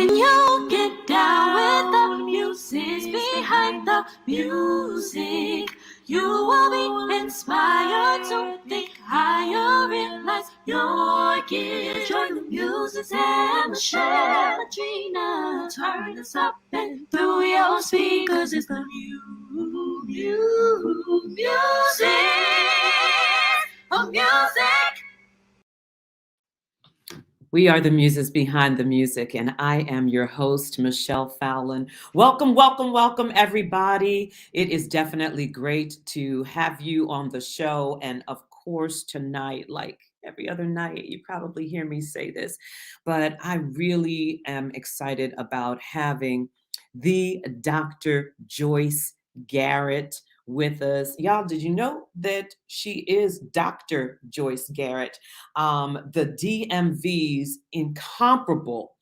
When you get down with the music behind the music, you will be inspired to think higher, realize your gift. Join the music and Michelle and Gina. Turn this up and through your speakers is the music of music. We are the muses behind the music, and I am your host, Michelle Fallon. Welcome, welcome, welcome, everybody. It is definitely great to have you on the show. And of course, tonight, like every other night, you probably hear me say this, but I really am excited about having the Dr. Joyce Garrett with us. Y'all, did you know that she is Dr. Joyce Garrett, the DMV's incomparable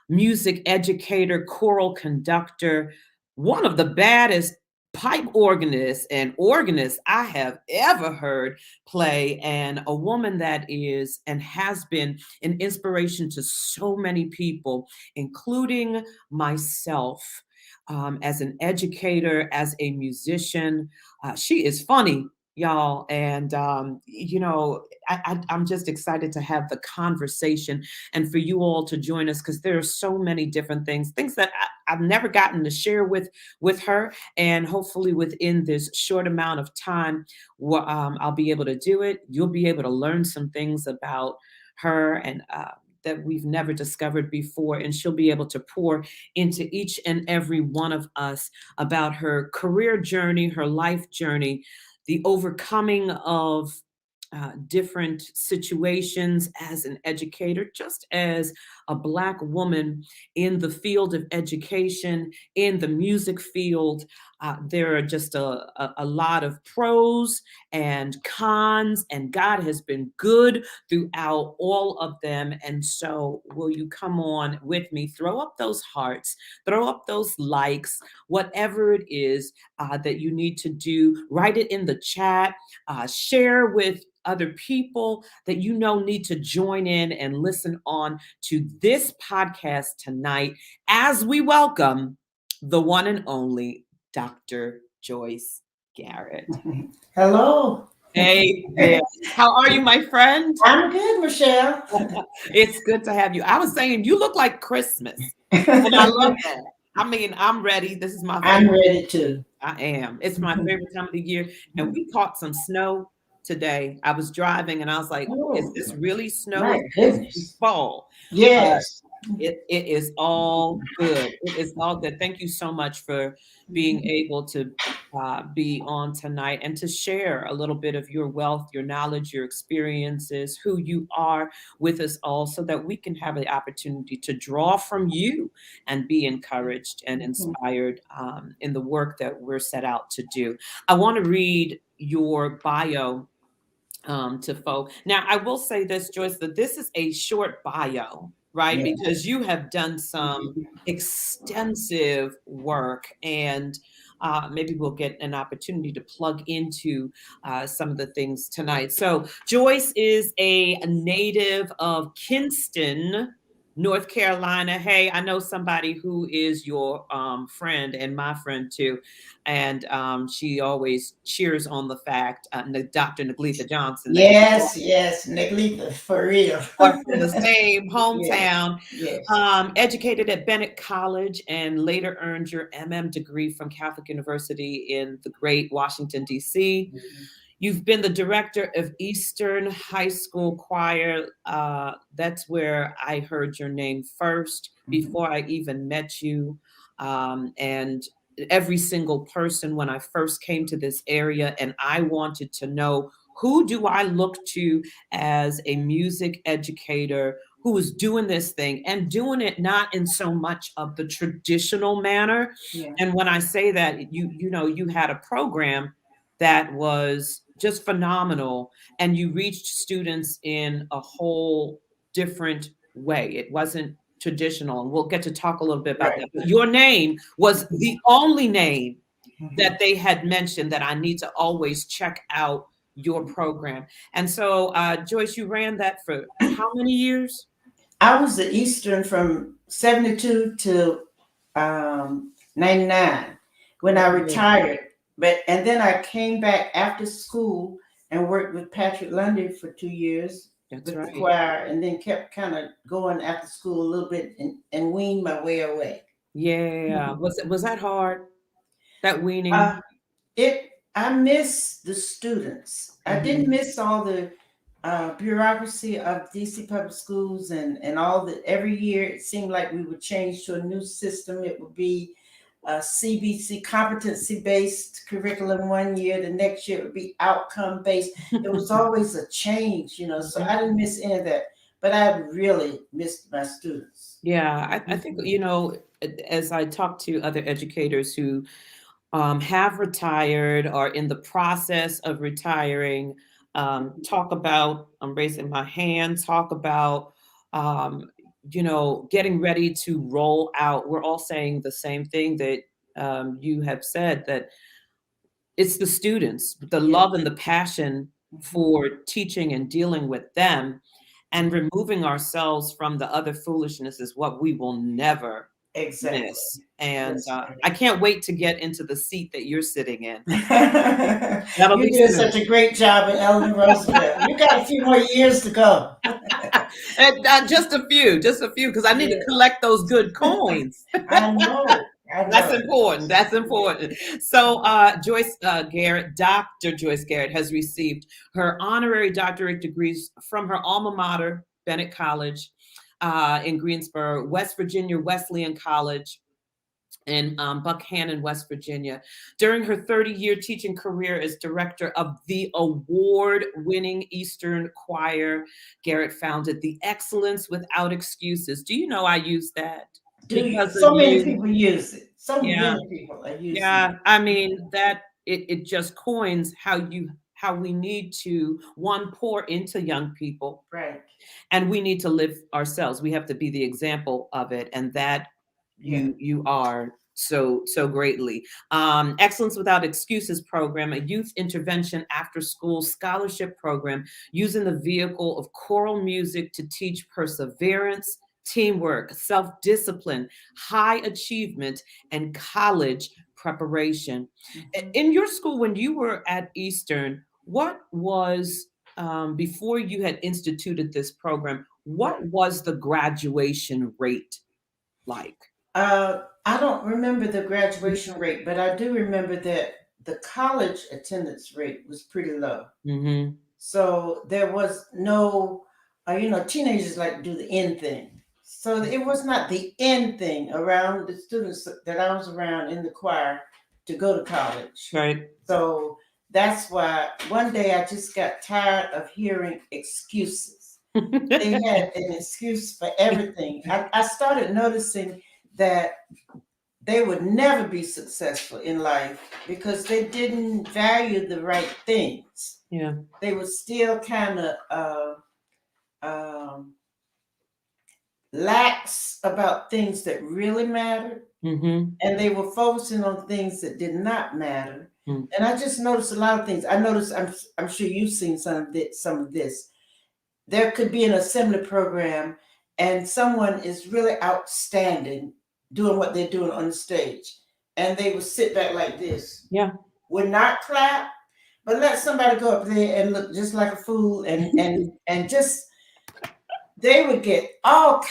music educator, choral conductor, one of the baddest pipe organists and organists I have ever heard play, and a woman that is and has been an inspiration to so many people, including myself. As an educator, as a musician, she is funny, y'all. And, I'm just excited to have the conversation and for you all to join us because there are so many different things that I've never gotten to share with her. And hopefully within this short amount of time, I'll be able to do it. You'll be able to learn some things about her and that we've never discovered before. And she'll be able to pour into each and every one of us about her career journey, her life journey, the overcoming of different situations as an educator, just as a Black woman in the field of education, in the music field. There are just a lot of pros and cons, and God has been good throughout all of them. And so, will you come on with me? Throw up those hearts, throw up those likes, whatever it is that you need to do. Write it in the chat, share with other people that you know need to join in and listen on to this podcast tonight as we welcome the one and only Dr. Joyce Garrett. Hello. Hey there. How are you, my friend? I'm good, Michelle. It's good to have you. I was saying you look like Christmas, and I love that. I mean, I'm ready. This is my favorite. I'm ready too. I am. It's my favorite time of the year, and we caught some snow today. I was driving and I was like, is this really snow? My goodness. Fall. Yes. It is all good. It is all good. Thank you so much for being able to be on tonight and to share a little bit of your wealth, your knowledge, your experiences, who you are with us all so that we can have the opportunity to draw from you and be encouraged and inspired in the work that we're set out to do. I want to read your bio to folk. Now, I will say this, Joyce, that this is a short bio, right? Yeah. Because you have done some extensive work, and maybe we'll get an opportunity to plug into some of the things tonight. So Joyce is a native of Kinston, North Carolina. Hey, I know somebody who is your friend and my friend too. And she always cheers on the fact, Dr. Nagletha Johnson. Yes, Nagletha, for real. Are from the same hometown. Yes. Educated at Bennett College and later earned your MM degree from Catholic University in the great Washington, D.C. You've been the director of Eastern High School Choir. That's where I heard your name first before I even met you. And every single person when I first came to this area, and I wanted to know, who do I look to as a music educator who is doing this thing and doing it not in so much of the traditional manner? Yeah. And when I say that, you had a program that was just phenomenal, and you reached students in a whole different way. It wasn't traditional, and we'll get to talk a little bit about that. But your name was the only name that they had mentioned that I need to always check out your program. And so, Joyce, you ran that for how many years? I was the Eastern from 72 to 99 when I retired. And then I came back after school and worked with Patrick Lundy for 2 years That's with the right. choir, and then kept kind of going after school a little bit and weaned my way away. Yeah. Was that hard? That weaning? Uh, it I miss the students. I didn't Mhm. miss all the bureaucracy of DC public schools and all the every year it seemed like we would change to a new system. It would be a CBC competency based curriculum one year, the next year it would be outcome based. It was always a change, so I didn't miss any of that, but I really missed my students. Yeah, I think, as I talk to other educators who have retired or in the process of retiring, talk about, I'm raising my hand, talk about, um, getting ready to roll out. We're all saying the same thing that you have said, that it's the students, the Yes. love and the passion Mhm. for teaching and dealing with them, and removing ourselves from the other foolishness is what we will never Exactly. miss. And Yes. I can't wait to get into the seat that you're sitting in. That'll You be did soon. such a great job at Eleanor Roosevelt. You got a few more years to go. And, just a few, because I need to Yeah. collect those good coins. I know. I That's know. important. That's Yeah. important. So, Joyce Garrett, Dr. Joyce Garrett, has received her honorary doctorate degrees from her alma mater, Bennett College, in Greensboro, West Virginia Wesleyan College, in Buckhannon, West Virginia. During her 30-year teaching career as director of the award-winning Eastern Choir, Garrett founded the Excellence Without Excuses. Do you know I use that Do you? because of So many you? people use it. So Yeah, many people are using yeah. it. I mean that it just coins how we need to, one, pour into young people, Right. and we need to live ourselves. We have to be the example of it, and that Yeah. you are so greatly. Excellence Without Excuses program, a youth intervention after school scholarship program using the vehicle of choral music to teach perseverance, teamwork, self-discipline, high achievement, and college preparation. Mhm. In your school, when you were at Eastern, what was, before you had instituted this program, what Right. was the graduation rate like? I don't remember the graduation rate, but I do remember that the college attendance rate was pretty low. Mhm. So there was no, teenagers like to do the end thing. So it was not the end thing around the students that I was around in the choir to go to college. Right. So that's why one day I just got tired of hearing excuses. They had an excuse for everything. I started noticing that they would never be successful in life because they didn't value the right things. Yeah. They were still kind of um, lax about things that really mattered, Mhm. and they were focusing on things that did not matter. Mm. And I just noticed a lot of things. I noticed. I'm sure you've seen some of this. Some of this. There could be an assembly program, and someone is really outstanding doing what they're doing on the stage, and they would sit back like this, Yeah. would not clap, but let somebody go up there and look just like a fool, and just they would get all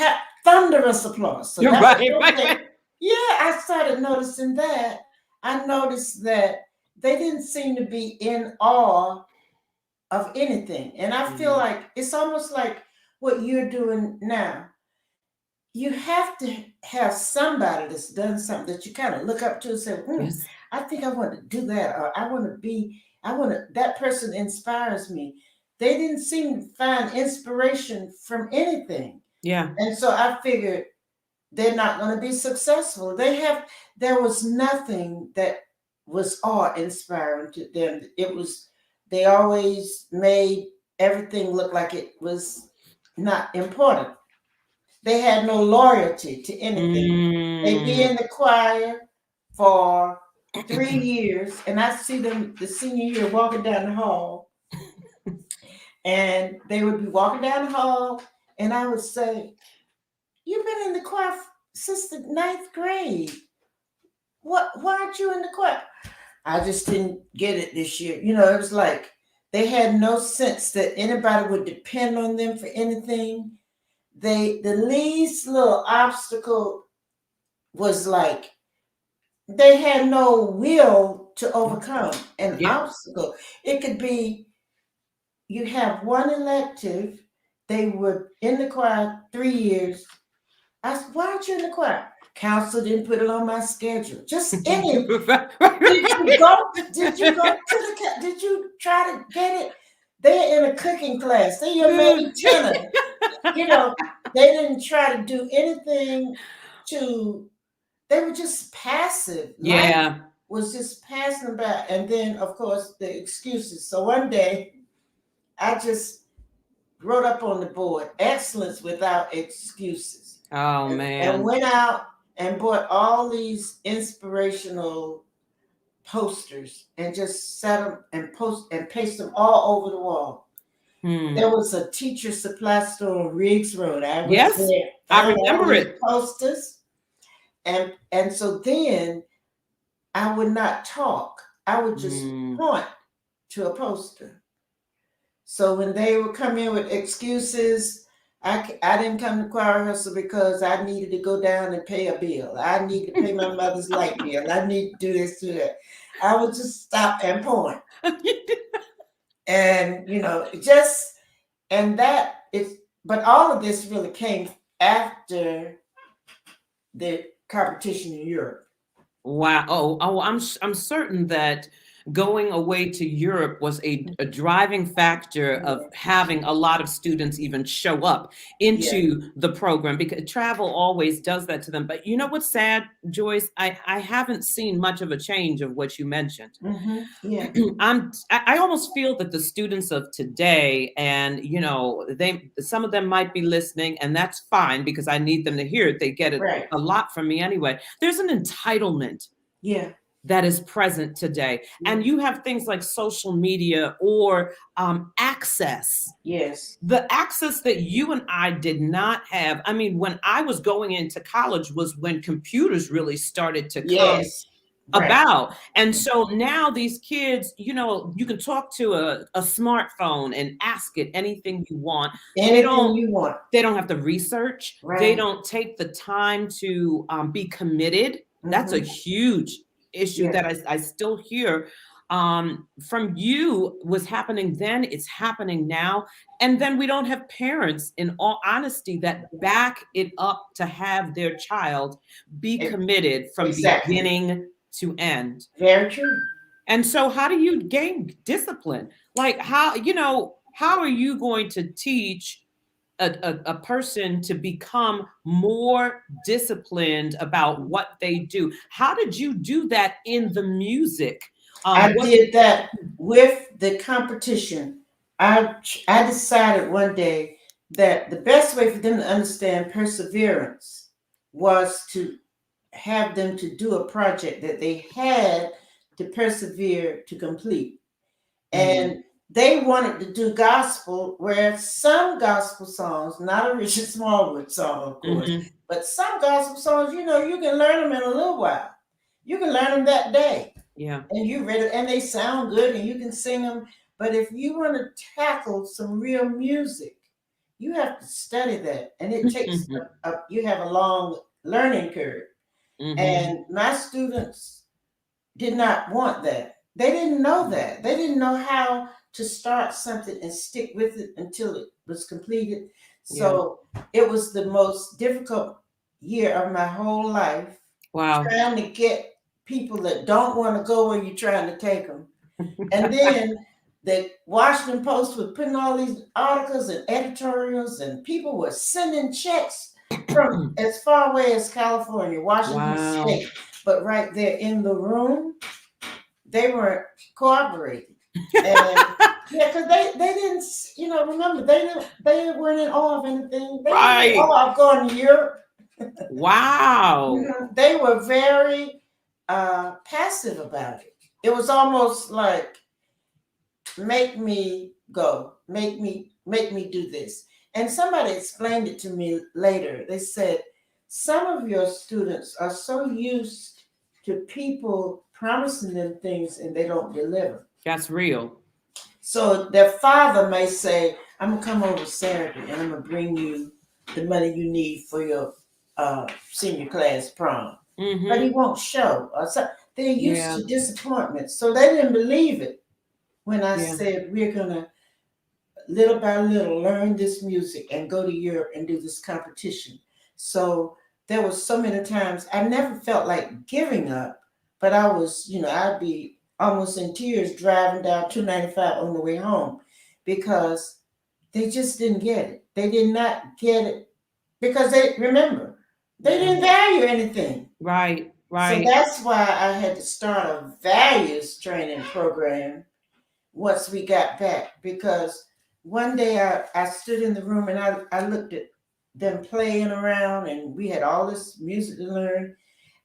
thunderous applause. So You're that was right, one right, thing. right. Yeah, I started noticing that. I noticed that they didn't seem to be in awe of anything. And I feel Mhm. like it's almost like what you're doing now. You have to have somebody that's done something that you kind of look up to and say, Yes. I think I want to do that, or that person inspires me. They didn't seem to find inspiration from anything. Yeah. And so I figured they're not going to be successful. There was nothing that was awe inspiring to them. They always made everything look like it was not important. They had no loyalty to anything. They'd be Mm. in the choir for 3 years, and I see them the senior year walking down the hall, and they would be walking down the hall, and I would say, You've been in the choir since the ninth grade. What? Why aren't you in the choir? I just didn't get it this year. It was like they had no sense that anybody would depend on them for anything. The least little obstacle was like they had no will to overcome an Yeah. obstacle. It could be you have one elective, they were in the choir 3 years. I said, why aren't you in the choir? Council didn't put it on my schedule. Just any. Did you go to did you try to get it? They're in a cooking class. They're your maintainer. They didn't try to do anything they were just passive. Life Yeah. was just passing about. And then, of course, the excuses. So one day, I just wrote up on the board, excellence without excuses. Oh, And man. went out and bought all these inspirational posters and just set them and paste them all over the wall. There was a teacher supply store on Riggs Road. I was Yes, there. I Found all remember these it. posters. And so then I would not talk. I would just point to a poster. So when they would come in with excuses, I didn't come to choir rehearsal because I needed to go down and pay a bill. I need to pay my mother's light bill. I need to do this, do that. I would just stop and point. And, but all of this really came after the competition in Europe. Wow. Oh, I'm certain that going away to Europe was a driving factor of having a lot of students even show up into the program, because travel always does that to them. But you know what's sad, Joyce? I haven't seen much of a change of what you mentioned. Yeah. I almost feel that the students of today, and some of them might be listening, and that's fine because I need them to hear it. They get it Right. a lot from me anyway. There's an entitlement that is present today. And you have things like social media or access. Yes. The access that you and I did not have. I mean, when I was going into college was when computers really started to come about. And so now these kids, you can talk to a smartphone and ask it anything you want. Anything you want. They don't have to research. Right. They don't take the time to be committed. That's a huge issue that I still hear from you was happening then, it's happening now. And then we don't have parents, in all honesty, that back it up to have their child be committed from beginning to end. Very true. And so how do you gain discipline? Like how are you going to teach a person to become more disciplined about what they do? How did you do that in the music? I did that with the competition. I decided one day that the best way for them to understand perseverance was to have them to do a project that they had to persevere to complete. And they wanted to do gospel, where some gospel songs, not a Richard Smallwood song, of course, but some gospel songs, you can learn them in a little while. You can learn them that day. Yeah. And you read it, and they sound good, and you can sing them. But if you want to tackle some real music, you have to study that, and it takes you have a long learning curve. And my students did not want that. They didn't know that. They didn't know how to start something and stick with it until it was completed. So it was the most difficult year of my whole life. Wow. Trying to get people that don't want to go where you're trying to take them. And then the Washington Post was putting all these articles and editorials, and people were sending checks from as far away as California, Washington State. But right there in the room, they weren't cooperating. And because they didn't, remember, they weren't in awe of anything. They weren't in awe of going to Europe. Wow. They were very passive about it. It was almost like, make me go, make me do this. And somebody explained it to me later. They said, some of your students are so used to people promising them things and they don't deliver. That's real. So their father may say, I'm going to come over Saturday and I'm going to bring you the money you need for your senior class prom. But he Mm-hmm. won't show. So they're used Yeah. to disappointment. So they didn't believe it when I Yeah. said, we're going to little by little learn this music and go to Europe and do this competition. So there was so many times I never felt like giving up, but I was, I'd be almost in tears driving down 295 on the way home because they just didn't get it. They did not get it because they remember they Yeah. didn't value anything. Right. So Right. that's why I had to start a values training program once we got back, because one day I stood in the room and I looked at them playing around and we had all this music to learn,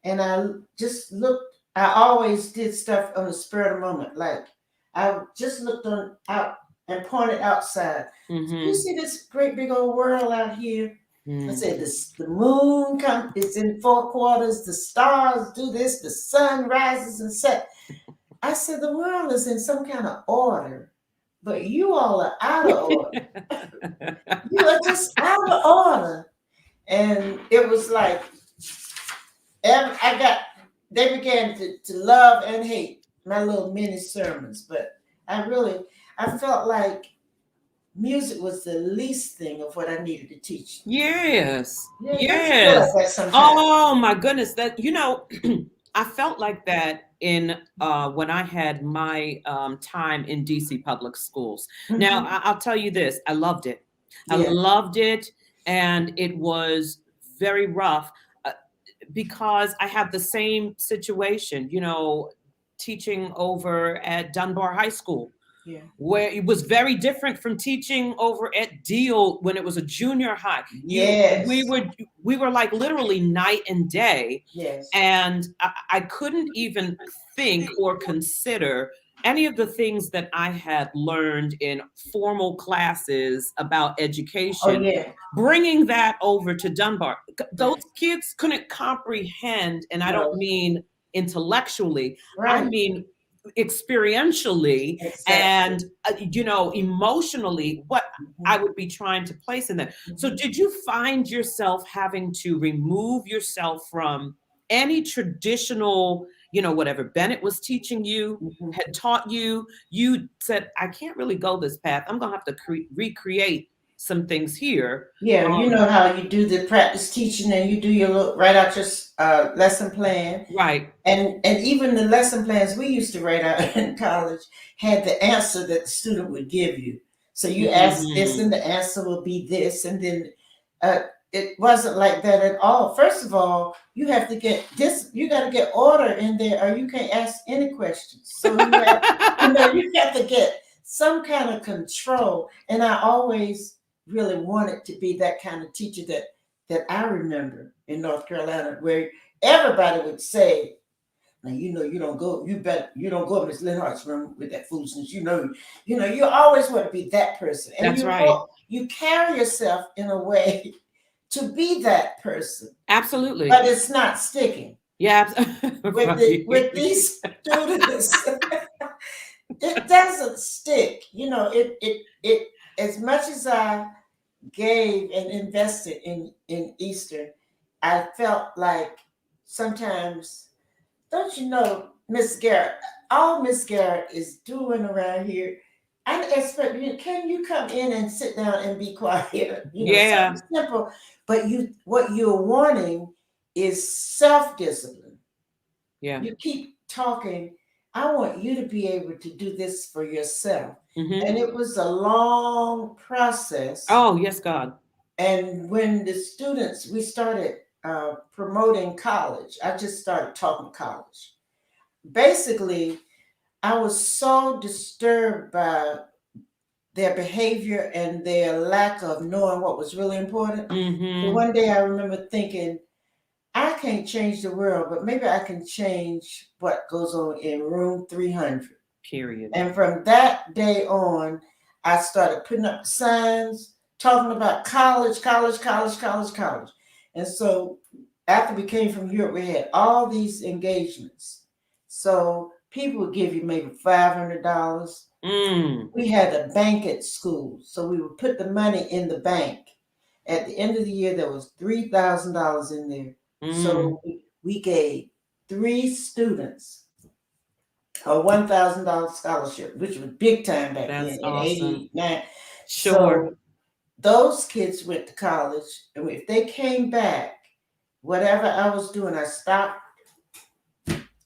and I just looked. I always did stuff on the spur of the moment, like I just looked on out and pointed outside. You Mm-hmm. see this great big old world out here? I Mm. said, the moon is in 4 quarters, the stars do this, the sun rises and sets. I said, the world is in some kind of order, but you all are out of order. You are just out of order. And it was like, they began to love and hate my little mini sermons, but I felt like music was the least thing of what I needed to teach. Yes. Yeah, don't you feel like Yes. that sometimes? Oh my goodness. That I felt like that in when I had my time in DC public schools. Now Mm-hmm. I'll tell you this: I loved it. I Yeah. loved it, and it was very rough uh, because I had the same situation. Teaching over at Dunbar High School, Yeah. where it was very different from teaching over at Deal when it was a junior high. You we Yes. were we were like literally night and day, Yes. and I couldn't even think or consider any of the things that I had learned in formal classes about Oh education, yeah. bringing that over to Dunbar. Those Right. kids couldn't comprehend, and I don't No. mean intellectually, I Right. mean experientially Exactly. and emotionally what I Mhm. would be trying to place in that. So Mhm. did you find yourself having to remove yourself from any traditional, whatever Bennett was teaching you, Mhm. had taught you? You said, I can't really go this path. I'm going to have to recreate some things here. Yeah, you Um, know how you do the practice teaching and you do your little write out your lesson plan, right. and even the lesson plans we used to write out in college had the answer that the student would give you. So you ask this, Mhm. and the answer will be this, and then uh, it wasn't like that at all. First of all, you have to get this. You got to get order in there, or you can't ask any questions. So you have to get some kind of control. And I always really wanted to be that kind of teacher that I remember in North Carolina, where everybody would say, now you don't go in Miss Lenhart's room with that foolishness. You always want to be that person. And That's right. you carry yourself in a way to be that person, Absolutely. but it's not sticking. Yeah. With Right. these students, it doesn't stick. It as much as I gave and invested in Eastern, I felt like sometimes, don't you know, Miss Garrett, all Miss Garrett is doing around here, I expect you, can you come in and sit down and be quiet? Something Yeah. simple. But what you're wanting is self-discipline. Yeah. You keep talking. I want you to be able to do this for yourself. Hmm. And it was a long process. Oh, yes, God. And when we started promoting college, I just started talking college. Basically, I was so disturbed by their behavior and their lack of knowing what was really important. So Hmm. one day I remember thinking, I can't change the world, but maybe I can change what goes on in room 300. Period. And from that day on, I started putting up signs talking about college, college, college, college, college. And so after we came from Europe, we had all these engagements. So people would give you maybe $500. Mm, We had a bank at school, so we would put the money in the bank. At the end of the year, there was $3,000 in there. mm. So we gave three students a $1,000 scholarship, which was big time back then That's in awesome. '89. Sure. So those kids went to college, and if they came back, whatever I was doing, I stopped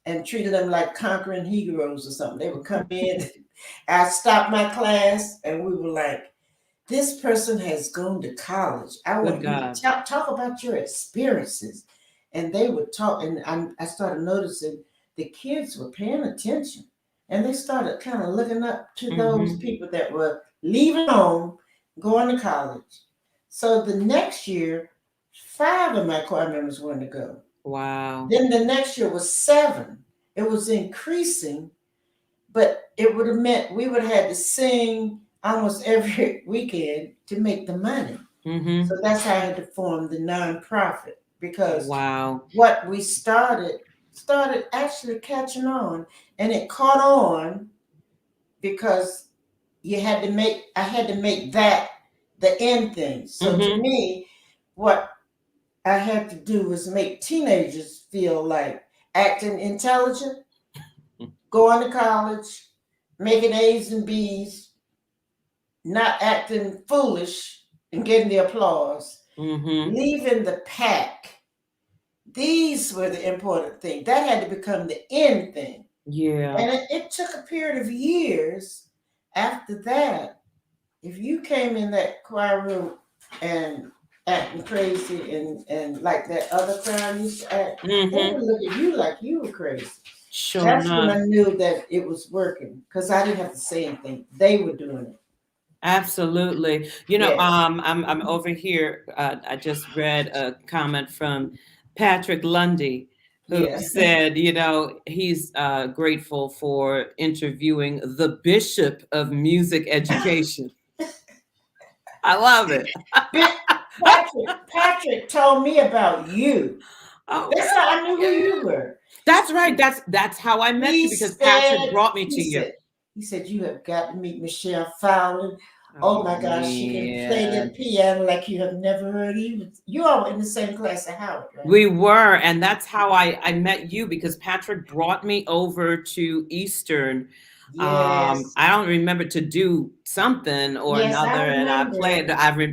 and treated them like conquering heroes or something. They would come in, I stopped my class, and we were like, this person has gone to college. I Good want you to God. talk about your experiences. And they would talk, and I started noticing the kids were paying attention. And they started kind of looking up to those Mm-hmm. people that were leaving home, going to college. So the next year, five of my choir members wanted to go. Wow. Then the next year was seven. It was increasing, but it would have meant we would have had to sing almost every weekend to make the money. Mm-hmm. So that's how I had to form the nonprofit, because Wow. what we started actually catching on, and it caught on because I had to make that the end thing. So to Mm-hmm. me, what I had to do was make teenagers feel like acting intelligent, going to college, making A's and B's, not acting foolish and getting the applause, Mm-hmm. leaving the pack. These were the important things. That had to become the end thing. Yeah. And it took a period of years after that. If you came in that choir room and acting crazy and like that other choir used to act, they Mm-hmm. would look at you like you were crazy. Sure That's when enough. I knew that it was working, because I didn't have to say anything. They were doing it. Absolutely. Yes. I'm over here. I just read a comment from Patrick Lundy, who Yes. said, he's grateful for interviewing the Bishop of Music Education. I love it. Patrick told me about you. Oh, That's how I knew yeah. who you were. That's right. That's how I met He you because Patrick said, brought me he to you. said, he said, you have got to meet Michelle Fowler. Oh Oh my gosh, she can play yeah. the piano like you have never heard. You all were in the same class at Howard, right? We were, and that's how I met you because Patrick brought me over to Eastern. Yes. I don't remember to do something or Yes, I another, and I remember. played.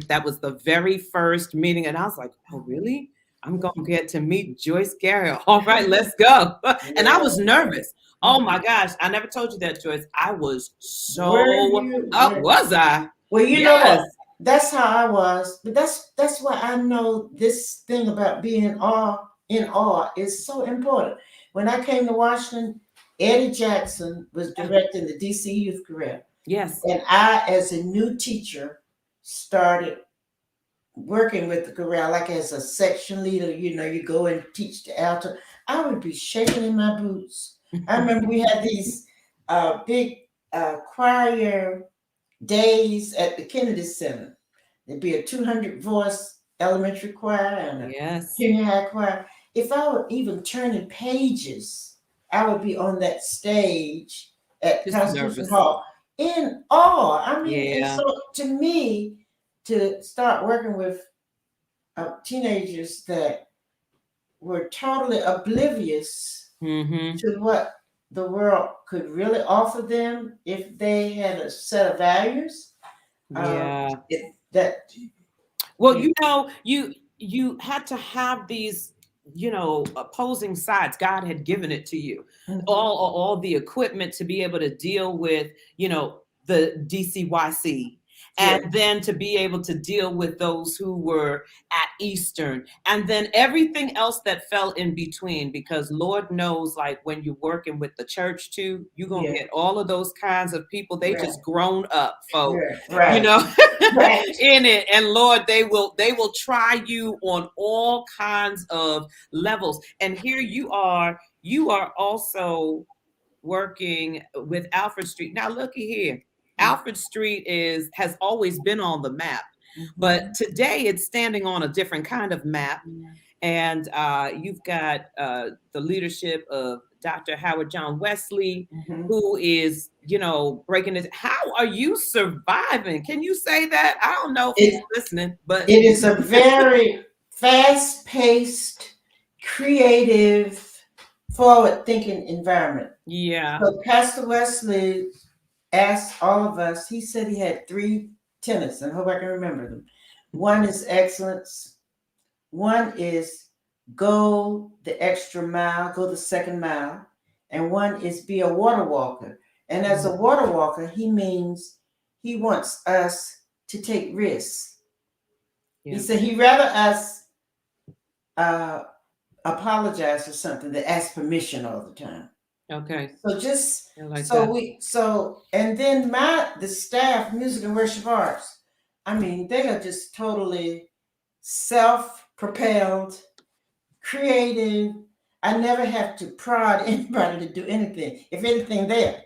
That was the very first meeting, and I was like, "Oh, really? I'm gonna get to meet Joyce Garrett. All right, let's go." And I was Yes. nervous. Oh Mhm. my gosh, I never told you that, Joyce. I was Were so you up. were Was I? Well, you know Yes. what? That's how I was. But that's why I know this thing about being in awe is so important. When I came to Washington, Eddie Jackson was directing the DC Youth Career. Yes. And I, as a new teacher, started working with the chorale, like as a section leader. You go and teach the alto. I would be shaking in my boots. I remember we had these big choir days at the Kennedy Center. There'd be a 200 voice elementary choir and a Yes. junior high choir. If I were even turning pages, I would be on that stage at Just Constitution nervous. Hall in awe. I mean, and Yeah. so to me, to start working with teenagers that were totally oblivious Mm-hmm. to what the world could really offer them if they had a set of values, Yeah. that Well, yeah. you had to have these, opposing sides. God had given it to you. Mhm. All the equipment to be able to deal with, the DCYC, and Yeah, then to be able to deal with those who were at Eastern, and then everything else that fell in between, because Lord knows, like when you're working with the church too, you're gonna yeah, get all of those kinds of people. They right, just grown up folk, right, you right, know. right. In it, and Lord, they will try you on all kinds of levels. And here you are also working with Alfred Street. Now looky here, Alfred Street has always been on the map. But today it's standing on a different kind of map. And you've got the leadership of Dr. Howard John Wesley, who is, breaking it. How are you surviving? Can you say that? I don't know if he's listening, but it is a very fast-paced, creative, forward-thinking environment. Yeah. So Pastor Wesley asked all of us, he said he had 3 tenets, and I hope I can remember them. One is excellence. One is go the extra mile, go the second mile. And one is be a water walker. And as a water walker, he means he wants us to take risks. Yeah. He said he'd rather us apologize for something than ask permission all the time. Okay. So just like and then the staff, music and worship arts, I mean, they are just totally self-propelled, creative. I never have to prod anybody to do anything. If anything there,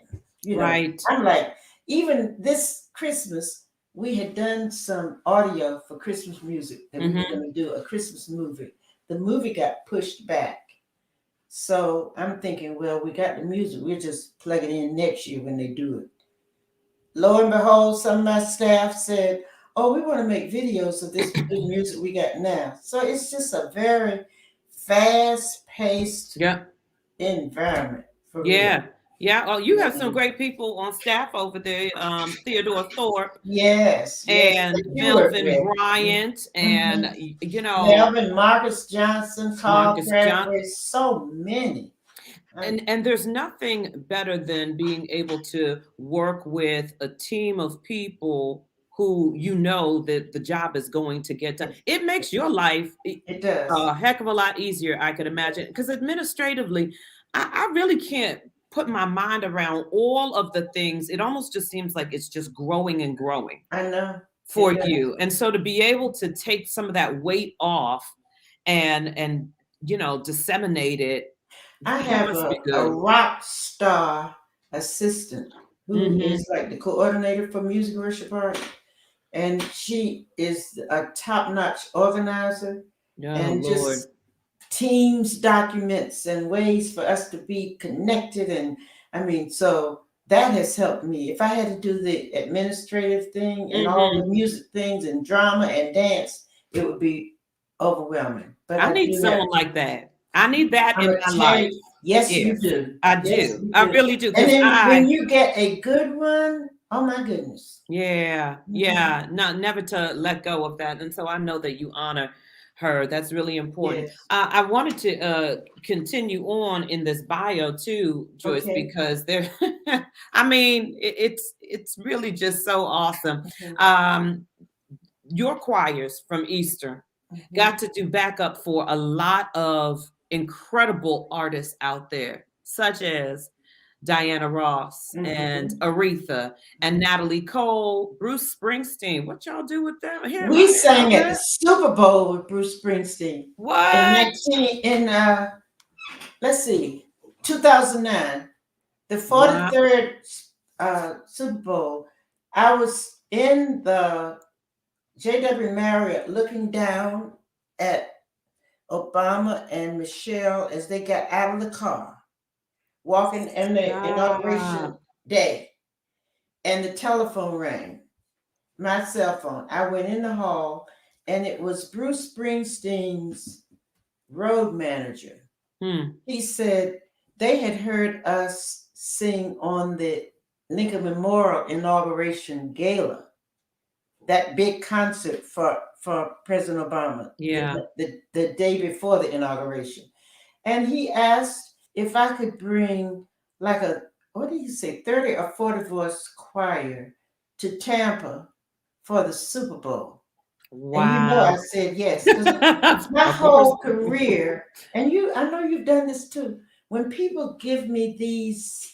right. I'm like, even this Christmas, we had done some audio for Christmas music that we were going to do a Christmas movie. The movie got pushed back. So I'm thinking, well, we got the music. We'll just plug it in next year when they do it. Lo and behold, some of my staff said, oh, we want to make videos of this music we got now. So it's just a very fast-paced environment. Yeah. Yeah. Oh, you have some great people on staff over there. Theodore Thorpe. Yes. And Melvin Bryant. And, Melvin, Marcus Johnson, Carl Bradbury, so many. And there's nothing better than being able to work with a team of people who that the job is going to get done. It makes your life a heck of a lot easier, I could imagine. Because administratively, I really can't put my mind around all of the things. It almost just seems like it's just growing and growing. I know. For you. And so to be able to take some of that weight off and disseminate it. I have a rock star assistant who is like the coordinator for music worship art. And she is a top-notch organizer just teams, documents, and ways for us to be connected. And I mean, so that has helped me. If I had to do the administrative thing and all the music things and drama and dance, it would be overwhelming. But I need someone like that. I need that in my life. Yes, you do. I do. I really do. And then when you get a good one, oh my goodness. Yeah. Yeah. Never to let go of that. And so I know that you honor her. That's really important. Yes. I wanted to continue on in this bio too, Joyce, because there, I mean, it's really just so awesome. Your choirs from Easter got to do backup for a lot of incredible artists out there, such as Diana Ross and Aretha and Natalie Cole, Bruce Springsteen. What y'all do with them? We sang at the Super Bowl with Bruce Springsteen. What? Let's see, 2009, the 43rd Super Bowl. I was in the J.W. Marriott looking down at Obama and Michelle as they got out of the car, walking in the inauguration day, and the telephone rang, my cell phone. I went in the hall, and it was Bruce Springsteen's road manager. He said they had heard us sing on the Lincoln Memorial inauguration gala, that big concert for President Obama, the day before the inauguration. And he asked if I could bring like 30 or 40 voice choir to Tampa for the Super Bowl. Wow. And I said yes. My whole career, and I know you've done this too. When people give me these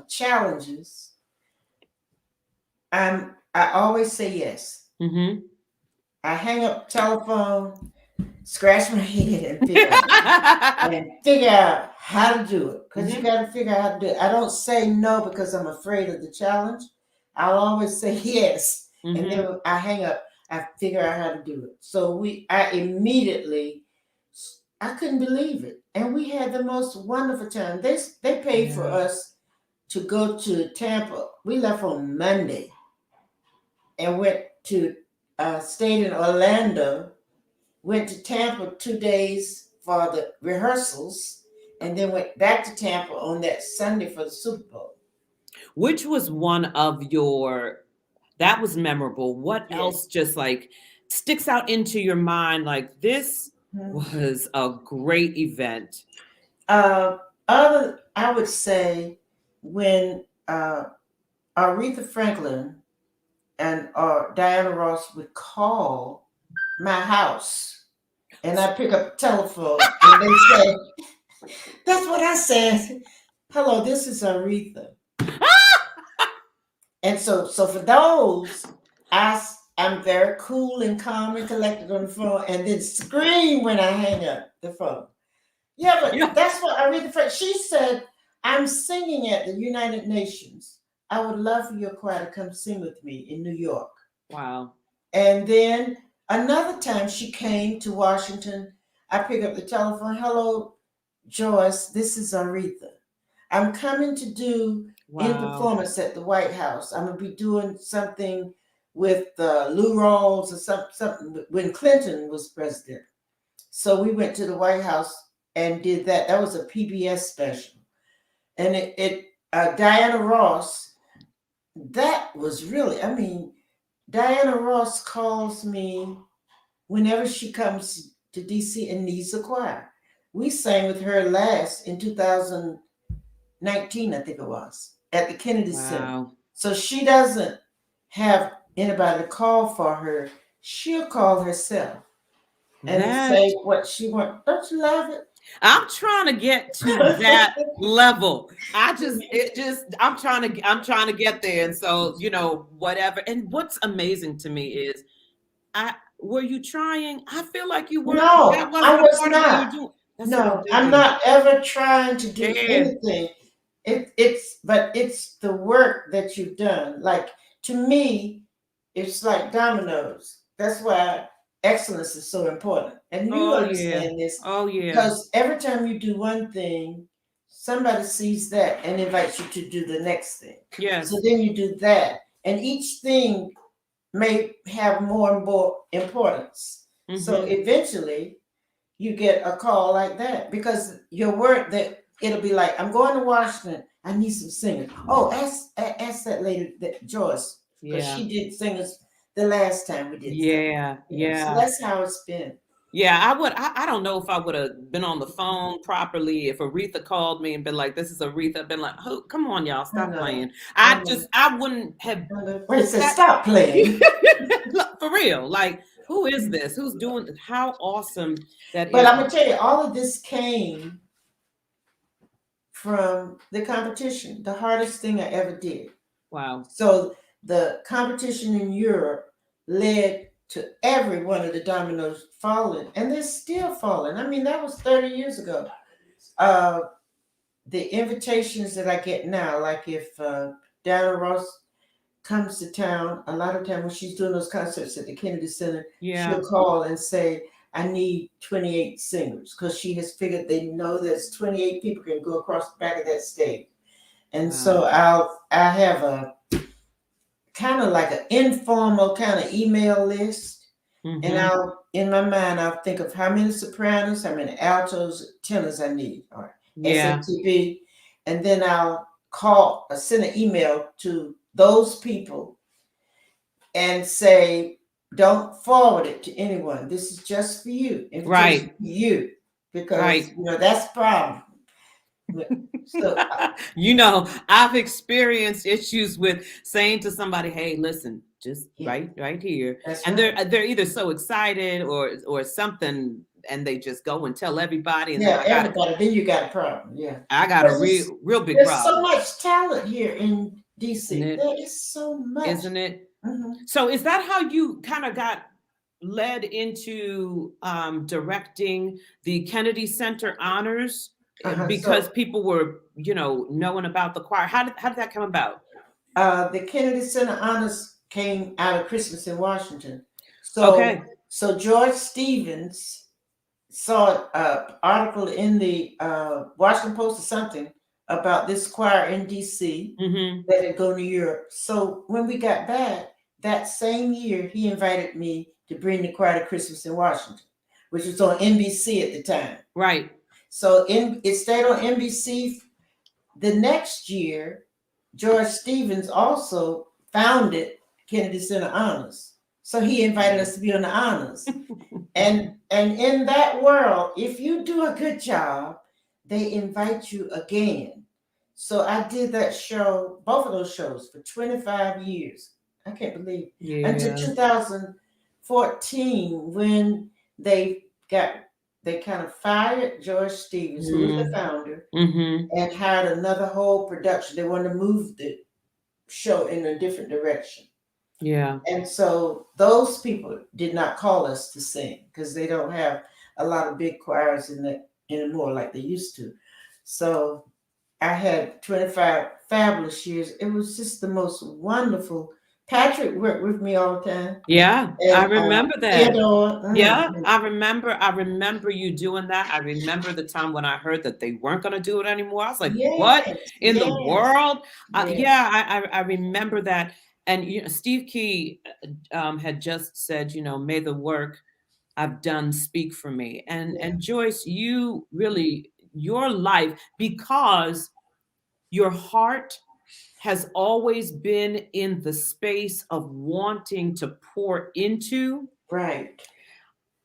challenges, I always say yes. I hang up telephone, scratch my head, and figure out how to do it. Because you got to figure out how to do it. I don't say no because I'm afraid of the challenge. I'll always say yes. And then I hang up. I figured out how to do it. So I immediately, I couldn't believe it, and we had the most wonderful time. They paid for us to go to Tampa. We left on Monday and went to stayed in Orlando. Went to Tampa 2 days for the rehearsals, and then went back to Tampa on that Sunday for the Super Bowl. Which was one of your, that was memorable. What Yeah. else just like sticks out into your mind? Like this Mhm. was a great event. I would say when Aretha Franklin and Diana Ross would call my house, and I pick up the telephone, and they say, "That's what I said. Hello, this is Aretha." And so for those, I'm very cool and calm and collected on the phone, and then scream when I hang up the phone. Yeah, but Yeah. that's what Aretha Franklin. She said, "I'm singing at the United Nations. I would love for your choir to come sing with me in New York." Wow. And then another time she came to Washington, I pick up the telephone. "Hello, Joyce, this is Aretha. I'm coming to do in Wow. performance at the White House. I'm gonna be doing something with Lou Rawls or something when Clinton was president." So we went to the White House and did that. That was a PBS special, and Diana Ross. That was really, I mean, Diana Ross calls me whenever she comes to DC and needs a choir. We sang with her last in 2019, I think it was, at the Kennedy Center. Wow. So she doesn't have anybody to call for her. She'll call herself and That say what she wants. Don't you love it? I'm trying to get to that level. I'm trying to get there. And so, whatever. And what's amazing to me is were you trying? I feel like you weren't. That No, I wasn't a was part of what you were not. doing. That's what I'm No, I'm thinking. not ever trying to do Yeah. anything. But it's the work that you've done. Like, to me, it's like dominoes. That's why excellence is so important. And you Oh yeah. understand this Oh yeah. because every time you do one thing, somebody sees that and invites you to do the next thing. Yes. So then you do that. And each thing may have more and more importance. So Mhm. eventually you get a call like that because your work that it'll be like, "I'm going to Washington. I need some singers." Oh, ask that lady, that Joyce, because Yeah. she did singers the last time we did something. Yeah. So Yeah. that's how it's been. Yeah, I don't know if I would have been on the phone properly if Aretha called me and been like, "This is Aretha." I've been like, "Oh, come on, y'all, I stop know. playing." I I know. wouldn't have Wait, it says that stop playing. Look, for real. Like, who is this? Who's doing this? How awesome that But is. I'm gonna tell you, all of this came from the competition. The hardest thing I ever did. Wow. So the competition in Europe led to every one of the dominoes falling, and they're still falling. I mean, that was 30 years ago. The invitations that I get now, like if Diana Ross comes to town, a lot of time when she's doing those concerts at the Kennedy Center, Yeah. she'll call and say, "I need 28 singers," because she has figured they know there's 28 people can go across the back of that stage. And so I have a kind of like an informal kind of email list. Mhm. And in my mind, I'll think of how many sopranos, how many altos, tenors I need, or Yeah. SATB. And then I'll send an email to those people and say, "Don't forward it to anyone. This is just for you. Invitation Right. for you." Because, Right. that's the problem. So, I've experienced issues with saying to somebody, "Hey, listen, just Yeah. right here," that's and right. they're either so excited or something, and they just go and tell everybody, and Yeah, then everybody. Then you got a problem. Yeah. I got a Because real big there's so problem, much talent here in isn't DC. it? There is so much. Isn't it? Mhm. So is that how you kind of got led into directing the Kennedy Center honors? Because So people were, knowing about the choir. How did that come about? the Kennedy Center Honors came out of Christmas in Washington. So Okay. so George Stevens saw an article in the Washington Post or something about this choir in DC Mm-hmm. that had gone to Europe. So when we got back that same year, he invited me to bring the choir to Christmas in Washington, which was on NBC at the time. Right. So it stayed on NBC. The next year, George Stevens also founded Kennedy Center Honors. So he invited us to be on the honors. And in that world, if you do a good job, they invite you again. So I did that show, both of those shows, for 25 years. I can't believe until Yeah. 2014 when they got they kind of fired George Stevens, who was the founder, Mm-hmm. and hired another whole production. They wanted to move the show in a different direction. Yeah. And so those people did not call us to sing because they don't have a lot of big choirs in the anymore like they used to. So I had 25 fabulous years. It was just the most wonderful. Patrick worked with me all the time. Yeah, I And remember that. Theodore. Yeah, I remember you doing that. I remember the time when I heard that they weren't going to do it anymore. I was like, what Yes, in the yes, world? yes, Yeah, I remember that. And Steve Key had just said, may the work I've done speak for me. And yeah, and Joyce, you really, your life, because your heart has always been in the space of wanting to pour into. right.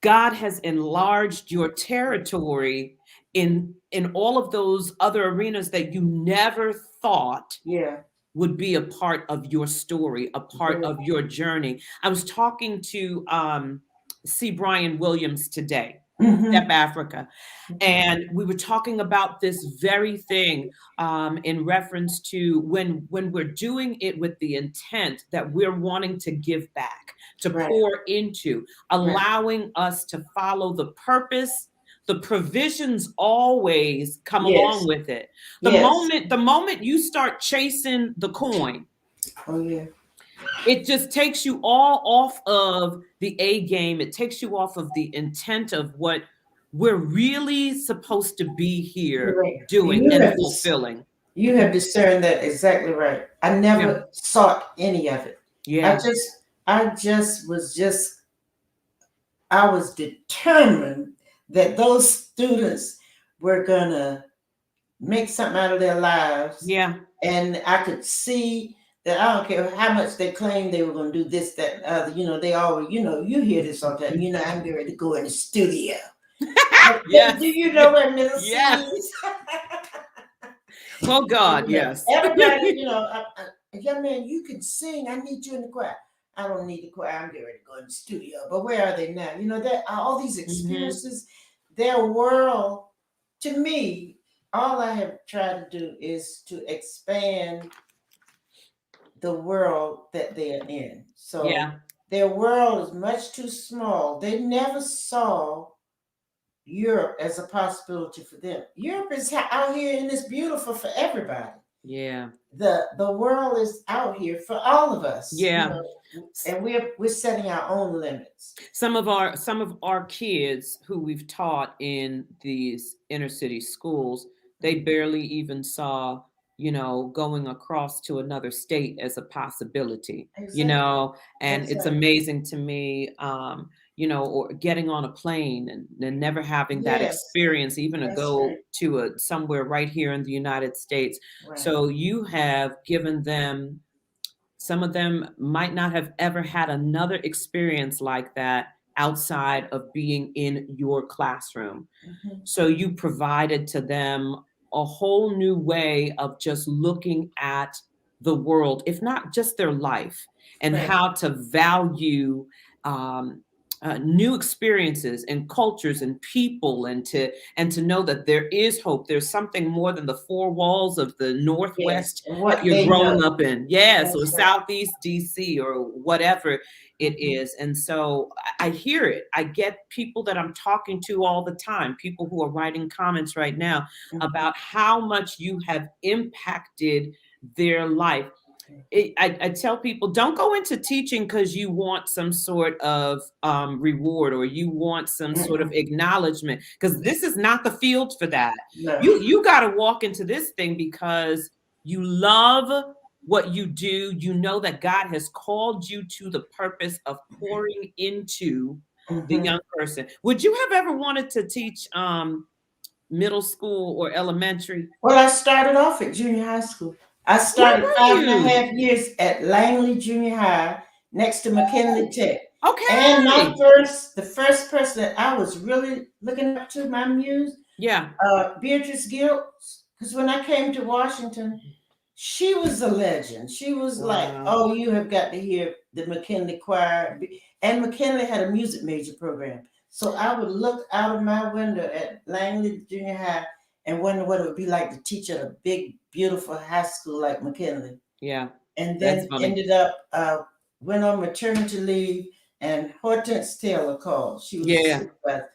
God has enlarged your territory in all of those other arenas that you never thought Yeah, would be a part of your story, a part yeah, of your journey. I was talking to C. Brian Williams today, Step hmm, Africa, and we were talking about this very thing in reference to when we're doing it with the intent that we're wanting to give back, to right, pour into, right. allowing us to follow the purpose. The provisions always come Yes, along with it. the yes. moment the moment you start chasing the coin, Oh yeah, it just takes you all off of the A game. It takes you off of the intent of what we're really supposed to be you're here right. doing and fulfilling. You have discerned that exactly right. I Yeah. never sought any of it. I Yeah. just I was determined that those students were gonna make something out of their lives. Yeah. And I could see that I don't care how much they claimed they were gonna do this, that, and other. They always, you hear this all the time, I'm getting ready to go in the studio. Yes. Do you know what middle C Yes. is? Oh God, yes. Everybody, young man, you can sing. I need you in the choir. I don't need the choir. I'm getting ready to go in the studio. But where are they now? That all these Mhm. experiences, their world, to me, all I have tried to do is to expand the world that they are in. So Yeah. their world is much too small. They never saw Europe as a possibility for them. Europe is out here and it's beautiful for everybody. Yeah. The world is out here for all of us, Yeah. and we're setting our own limits. Some of our kids who we've taught in these inner city schools, they barely even saw, going across to another state as a possibility, Exactly. and it's Exactly. amazing to me, or getting on a plane and never having that Yes, experience, even to that's go right. to somewhere right here in the United States. Right. So you have given them, some of them might not have ever had another experience like that outside of being in your classroom. Hmm. So you provided to them a whole new way of just looking at the world, if not just their life, and Right. how to value um, new experiences and cultures and people, and to know that there is hope. There's something more than the four walls of the Yes. Northwest And that what you're they growing know. up in. Yes, or That's right. Southeast DC or whatever it Hmm. is. And so I hear it. I get people that I'm talking to all the time, people who are writing comments right now Hmm. about how much you have impacted their life. I tell people, don't go into teaching because you want some sort of reward or you want some sort of Mm-mm. acknowledgement, because this is not the field for that. No. You got to walk into this thing because you love what you do. You know that God has called you to the purpose of pouring into the Mhm. young person. Would you have ever wanted to teach middle school or elementary? Well, I started off at junior high school. I Where started were 5.5 you? years at Langley Junior High next to McKinley Oh, Tech. And okay. the first person that I was really looking up to, my muse, Yeah. Beatrice Giltz, because when I came to Washington, she was a legend. She was like, Wow. oh, you have got to hear the McKinley Choir. And McKinley had a music major program. So I would look out of my window at Langley Junior High and wonder what it would be like to teach at a big, beautiful high school like McKinley. Yeah. And That's then funny. ended up, went on maternity leave, and Hortense Taylor called. She was a Yeah. supervisor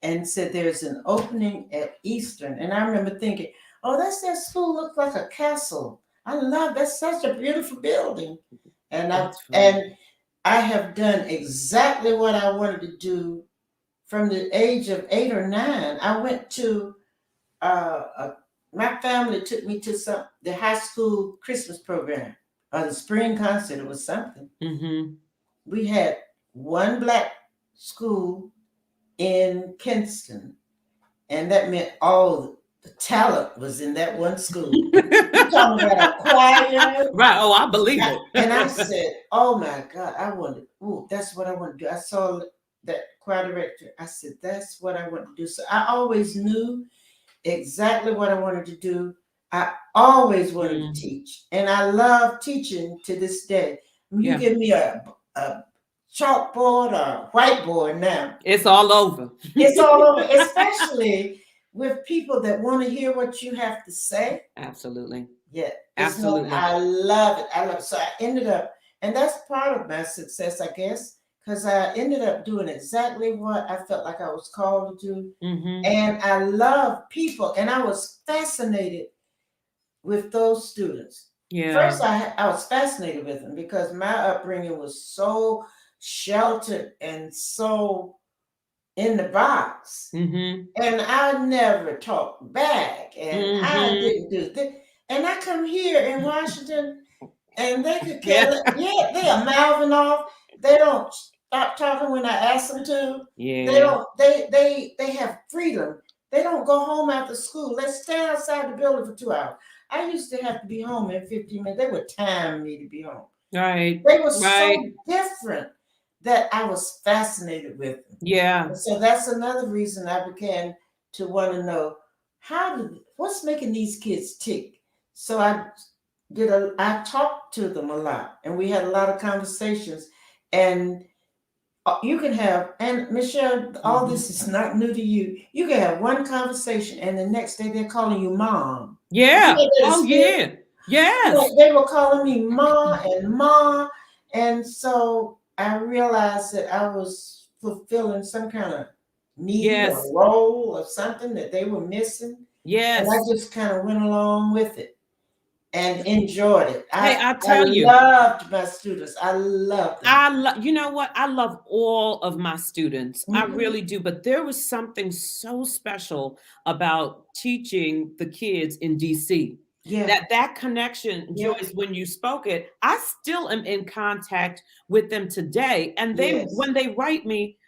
and said there's an opening at Eastern. And I remember thinking, oh, that's that school looked like a castle. I love that's such a beautiful building. And That's funny. I have done exactly what I wanted to do from the age of 8 or 9. I went to my family took me to the high school Christmas program or the spring concert. It was something. Mm-hmm. We had one black school in Kinston, and that meant all the talent was in that one school. You talking about a choir? Right. Oh, I believe it. And I said, "Oh my God, I wanted. Oh, that's what I want to do." I saw that choir director. I said, "That's what I want to do." So I always knew exactly what I wanted to do. I always wanted to teach, and I love teaching to this day. You Yeah. give me a chalkboard or whiteboard now, It's all over. it's all over, especially with people that want to hear what you have to say. Absolutely. Yeah, it's no, Absolutely. I love it. I love it. So I ended up, and that's part of my success, I guess, because I ended up doing exactly what I felt like I was called to do. Mm-hmm. And I love people, and I was fascinated with those students. Yeah. First, I was fascinated with them because my upbringing was so sheltered and so in the box. Mm-hmm. And I never talked back, and I Mm-hmm. didn't do this. And I come here in Washington, and they could Yeah. yeah, they are mouthing off. They don't stop talking when I ask them to. Yeah. They don't. They have freedom. They don't go home after school. Let's stand outside the building for 2 hours. I used to have to be home in 15 minutes. They would time me to be home. Right. They were Right. so different that I was fascinated with them. Yeah. And so that's another reason I began to want to know what's making these kids tick. So I talked to them a lot, and we had a lot of conversations. And you can have, and Michelle, all this is not new to you. You can have one conversation, and the next day they're calling you mom. Yeah. You know, Oh, yeah. Yes. they were calling me Ma and Ma. And so I realized that I was fulfilling some kind of need Yes. or role or something that they were missing. Yes. And I just kind of went along with it and enjoyed it. Hey, I tell you. loved my students. I loved them. You know what? I love all of my students. I Mhm. really do. But there was something so special about teaching the kids in DC. Yeah. That connection, Yeah. Joyce, when you spoke it, I still am in contact with them today. And Yes. when they write me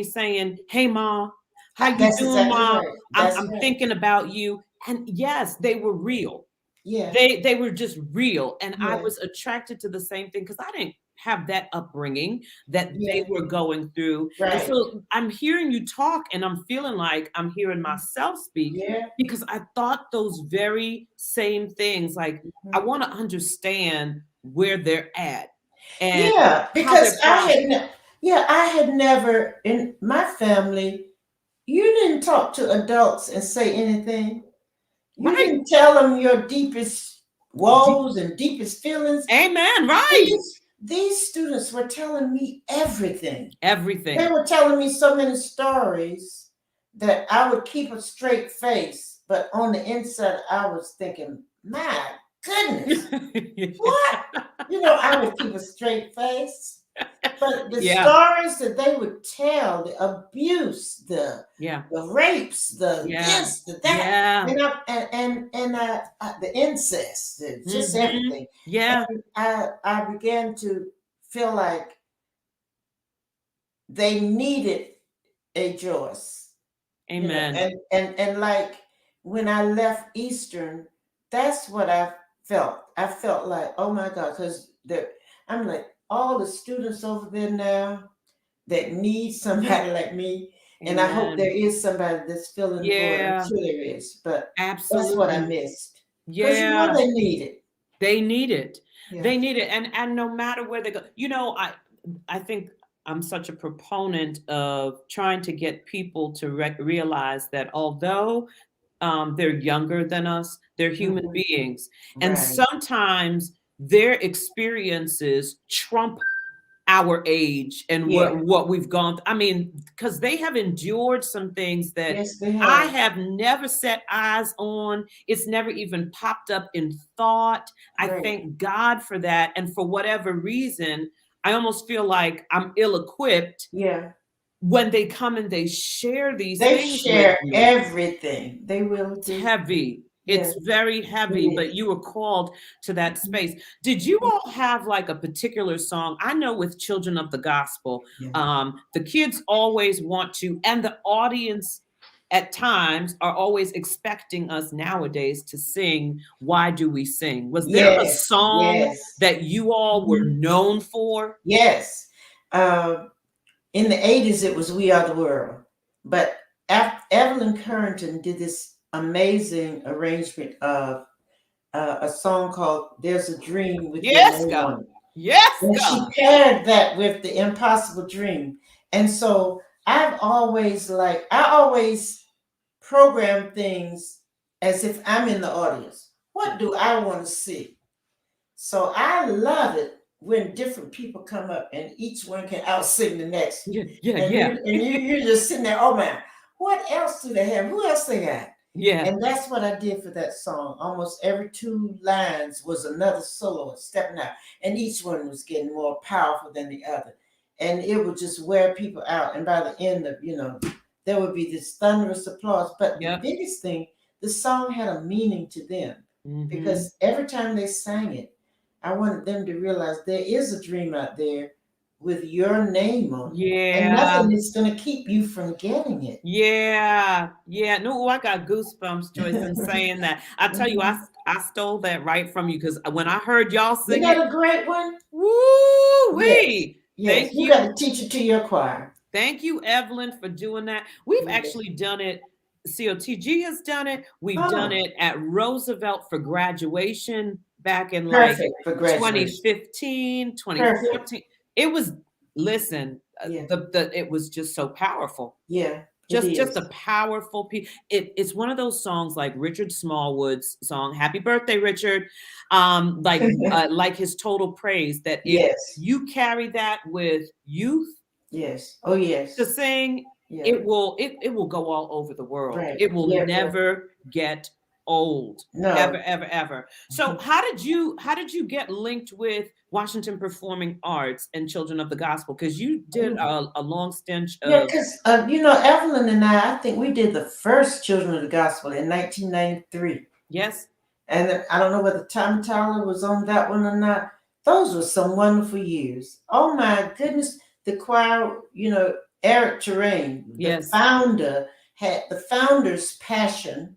saying, "Hey, Mom, how you That's doing, exactly Mom? right. I'm That's right. thinking about you." And yes, they were real. Yeah. They were just real. And I Yeah. was attracted to the same thing because I didn't have that upbringing that they Yeah. were going through. And Right. so I'm hearing you talk and I'm feeling like I'm hearing myself speak Yeah. because I thought those very same things. Like, I Mhm. want to understand where they're at and Yeah, how because they're I had never in my family. You didn't talk to adults and say anything. You right. didn't tell them your deepest woes and deepest feelings. Amen. Right. These students were telling me everything. Everything. They were telling me so many stories that I would keep a straight face, but on the inside, I was thinking, my goodness, what? I would keep a straight face. But the Yeah. stories that they would tell, the abuse, Yeah. the rapes, the Yeah. this, the that, Yeah. the incest, just Hmm. everything. Yeah. And I began to feel like they needed a Joyce, Amen. and like when I left Eastern, that's what I felt. I felt like, oh my God, because I'm like all the students over there now that need somebody like me. And I hope there Amen. is somebody that's filling the void. I'm Yeah. sure there is, but that's what I Absolutely. missed. Because Yeah. they need it. They need it. Yeah. They need it. And no matter where they go, I think I'm such a proponent of trying to get people to realize that although they're younger than us, they're human Mhm. beings. And Right. sometimes their experiences trump our age and Yeah. what we've gone I mean, because they have endured some things that Yes, they I have. have never set eyes on. It's never even popped up in thought. I Right. thank God for that. And for whatever reason, I almost feel like I'm ill-equipped Yeah. when they come and they share these They things with share me. everything. They really It's do. heavy. Yes, It's very it heavy, but is. you were called to that Mhm. space. Did you all have like a particular song? I know with Children of the Gospel, Yeah. the kids always want to, and the audience at times are always expecting us nowadays to sing Why Do We Sing? Was there a Yes. song Yes. that you all were Mhm. known for? Yes. Uh, in the 80s, it was We Are the World. But Evelyn Currington did this amazing arrangement of a song called There's a Dream with Your Yes, Name God. on It. Yes, And she God. paired that with The Impossible Dream. And so I always program things as if I'm in the audience. What do I want to see? So I love it when different people come up and each one can out sing the next. Yeah, yeah, And yeah, you're just sitting there, oh man, what else do they have? Who else they got? yeah. And that's what I did for that song. Almost every two lines was another soloist stepping out, and each one was getting more powerful than the other. And it would just wear people out. And by the end of, there would be this thunderous applause. But the Yep. biggest thing, the song had a meaning to them Hmm. because every time they sang it, I wanted them to realize there is a dream out there with your name on it. And Yeah. nothing is going to keep you from getting it. Yeah, yeah. No, I got goosebumps, Joyce, in saying that. I tell you, I Mhm. I stole that right from you because when I heard y'all Isn't sing it, that a great one? woo Yes. wee! Yes. Thank You got you, to teach it to your choir. thank you, Evelyn, for doing that. We've Yes. actually done it. COTG has done it. We've done Oh, it at Roosevelt for graduation back in like perfect for graduation. 2015, twenty Perfect. fourteen. It was, listen, Yeah. it was just so powerful. Yeah, it Just a is. powerful piece. It's one of those songs like Richard Smallwood's song "Happy Birthday, Richard," like his total praise. That if Yes. you carry that with youth Yes. Oh, to yes. sing, Yeah. it will go all over the world. Right. It will Yeah. Yeah. never get old. Ever, No. ever, ever. So how did you get linked with Washington Performing Arts and Children of the Gospel? Because you did a long stint Yeah, of, because Evelyn and I think we did the first Children of the Gospel in 1993. yes. And I don't know whether Tom Tyler was on that one or not. Those were some wonderful years. Oh my goodness. The choir, Eric Terrain, Yes. the founder's passion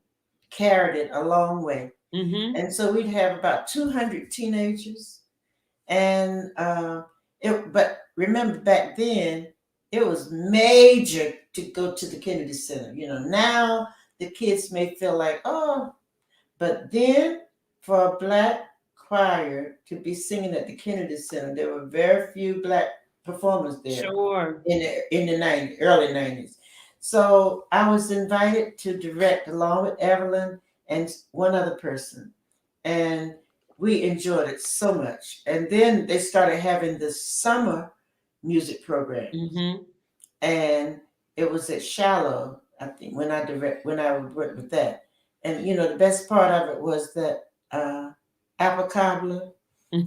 carried it a long way. Mhm. And so we'd have about 200 teenagers. And but remember back then, it was major to go to the Kennedy Center. Now the kids may feel like, oh, but then for a black choir to be singing at the Kennedy Center, there were very few black performers there Sure. in the early 90s. So I was invited to direct along with Evelyn and one other person. And we enjoyed it so much. And then they started having this summer music programs. Mhm. And it was at Shallow, I think, when I would work with that. And the best part of it was that apple cobbler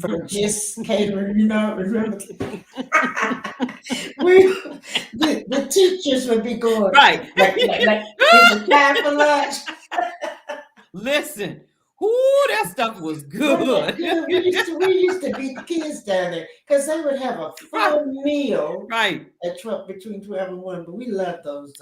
from just catering, you know, remember? we, the teachers would be going, Right. like, is it time for lunch? Listen, ooh, that stuff was Wasn't that good. good? We used to beat the kids down there because they would have a full meal Right. at 12, between 12 and 1. But we loved those.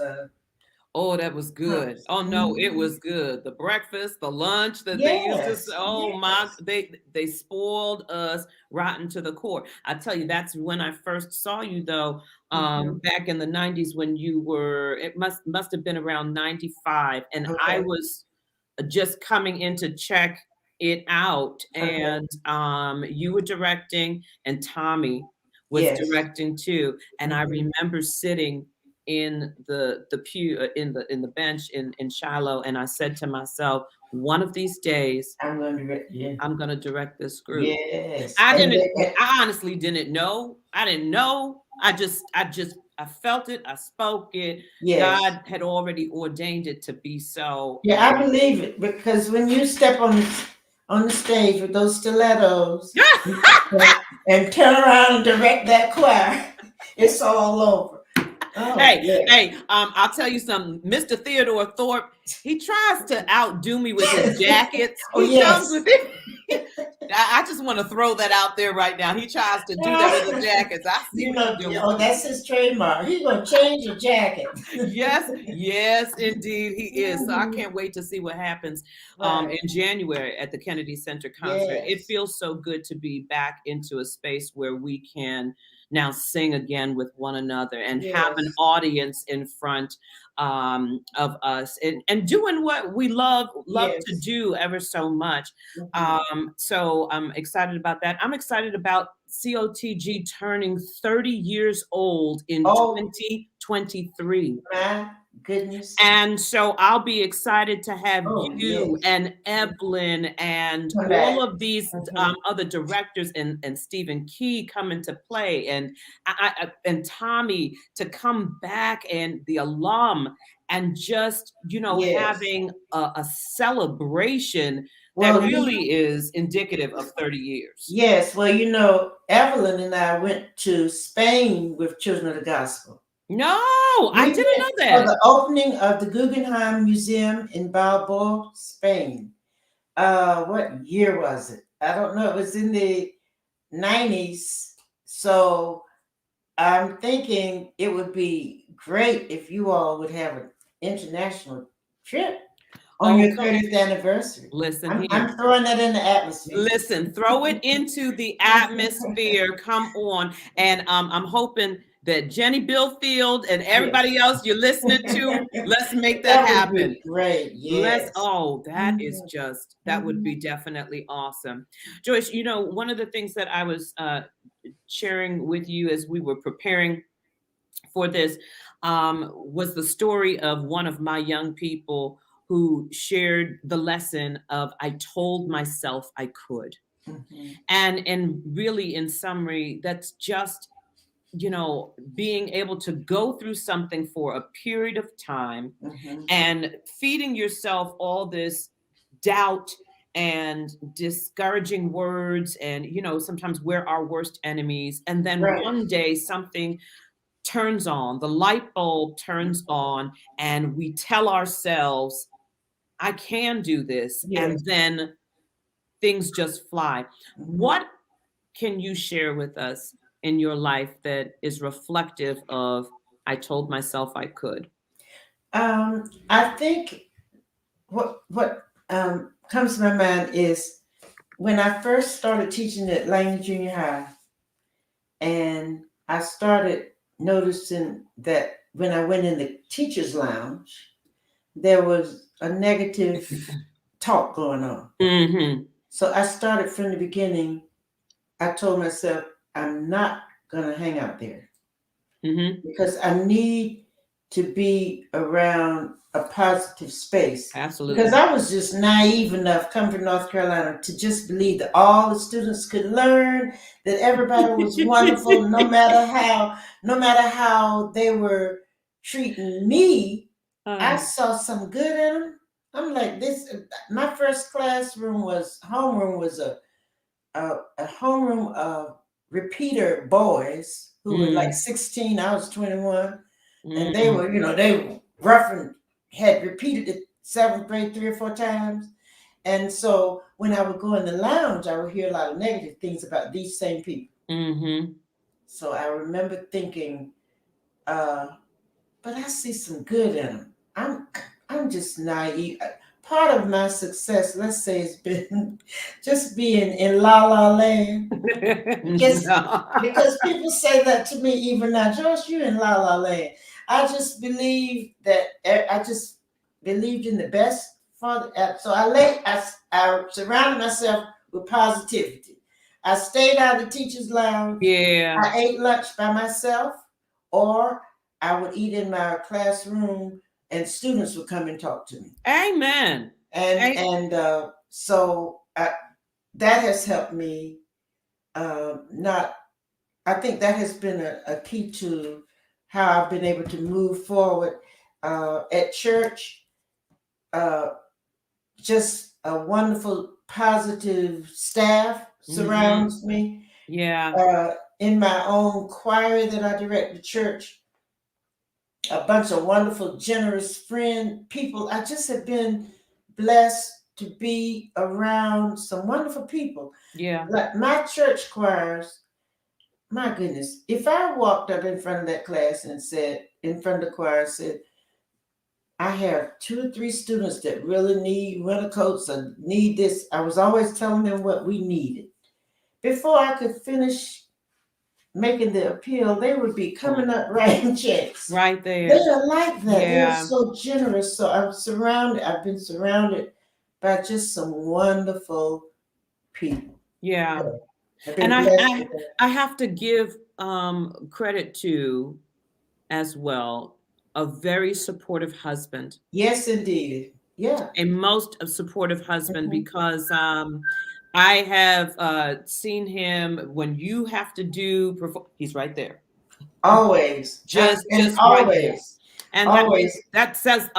Oh, that was good. Oh no, it was good. The breakfast, the lunch that they used to. Yes, Oh my, yes. they spoiled us rotten to the core. I tell you, that's when I first saw you though. Mhm. Back in the '90s when you were. It must have been around '95, and I Okay, was just coming in to check it out, okay. and you were directing, and Tommy was Yes. directing too, and I Mhm. remember sitting in the pew in the bench in Shiloh, and I said to myself, one of these days I'm going to, yeah. I'm going to direct this group. Yes. I And didn't they, I honestly didn't know. I didn't know. I felt it. I spoke it. yes. God had already ordained it to be so. Yeah, I believe it because when you step on the stage with those stilettos and turn around and direct that choir, it's all over. Oh, yeah. Hey, I'll tell you something. Mr. Theodore Thorpe, he tries to outdo me with his jackets. Oh, He comes yes. with it. I just want to throw that out there right now. He tries to do that with the jackets. I see You what know, you're doing. oh, that's his trademark. He's gonna change your jacket. Yes, yes, indeed, he is. So I can't wait to see what happens Right. in January at the Kennedy Center concert. It Yes. feels so good to be back into a space where we can now sing again with one another and have an Yes. audience in front of us, and doing what we love to Yes. do ever so much. Mhm. So I'm excited about that. I'm excited about COTG turning 30 years old in Oh 2023. my goodness. And so I'll be excited to have Oh you yes. and Evelyn and Come all back. of these Mhm. other directors and Stephen Key come into play, and and Tommy to come back, and the alum, and just Yes. having a celebration that Well, really is indicative of 30 years. yes. Well, Evelyn and I went to Spain with Children of the Gospel. No, I We didn't went know for that. the opening of the Guggenheim Museum in Bilbao, Spain. What year was it? I don't know. It was in the 90s. So I'm thinking it would be great if you all would have an international trip on Oh, your 30th anniversary. listen I'm here. throwing that in the atmosphere. Listen, throw it into the atmosphere. Come on. And I'm hoping that Jenny Billfield and everybody Yes. else you're listening to, let's make that That would happen. be great. Yes. That is Mhm. just, that would be Mhm. definitely awesome. Joyce, one of the things that I was sharing with you as we were preparing for this was the story of one of my young people who shared the lesson of I told myself I could. Mhm. And really, in summary, that's just being able to go through something for a period of time Mhm. and feeding yourself all this doubt and discouraging words, and sometimes we're our worst enemies, and then Right. one day something turns on, the light bulb turns on, and we tell ourselves, I can do this. And Yes. then things just fly. Mhm. What can you share with us in your life that is reflective of I told myself I could? I think what comes to my mind is when I first started teaching at Lane Junior High, and I started noticing that when I went in the teachers' lounge, there was a negative talk going on. Hmm. So I started from the beginning. I told myself, I'm not going to hang out there Hmm. because I need to be around a positive space. Because Absolutely. I was just naive enough coming from North Carolina to just believe that all the students could learn, that everybody was wonderful, no matter how they were treating me. I Uh, saw some good in them. I'm like this. My first classroom was homeroom was a homeroom of repeater boys who were like Mm, 16. I was 21, and they mm. were, they were rough and had repeated it seventh grade 3 or 4 times. And so when I would go in the lounge, I would hear a lot of negative things about these same people. Mm-hmm. So I remember thinking, uh, but I see some good in them. I'm just naive. Part of my success, let's say, has been just being in La La Land. Just No. because people say that to me even now, Joyce, you in La La Land. I just believe that I just believed in the best for so I surrounded myself with positivity. I stayed out of the teachers' lounge. Yeah. I ate lunch by myself, or I would eat in my classroom, and students would come and talk to me. Amen. And that has helped me. Not I think that has been a key to how I've been able to move forward at church. Uh, just a wonderful, positive staff Mm-hmm. surrounds me. Yeah. In my own choir that I direct the church, a bunch of wonderful, generous friend people. I just have been blessed to be around some wonderful people. Yeah. Like my church choirs, my goodness, if I walked up in front of that class and said, in front of the choir, and said, I have 2 or 3 students that really need winter coats or need this, I was always telling them what we needed. Before I could finish making the appeal, they would be coming up writing checks. Right They there. are like that. They're Yeah. so generous. So I've been surrounded by just some wonderful people. Yeah. I've And been blessed with that. I have to give credit to as well a very supportive husband, Yes, indeed. Yeah. a most supportive husband, Mhm. because I have seen him when you have to do he's right there. Always. And Just right there. always, And always. that says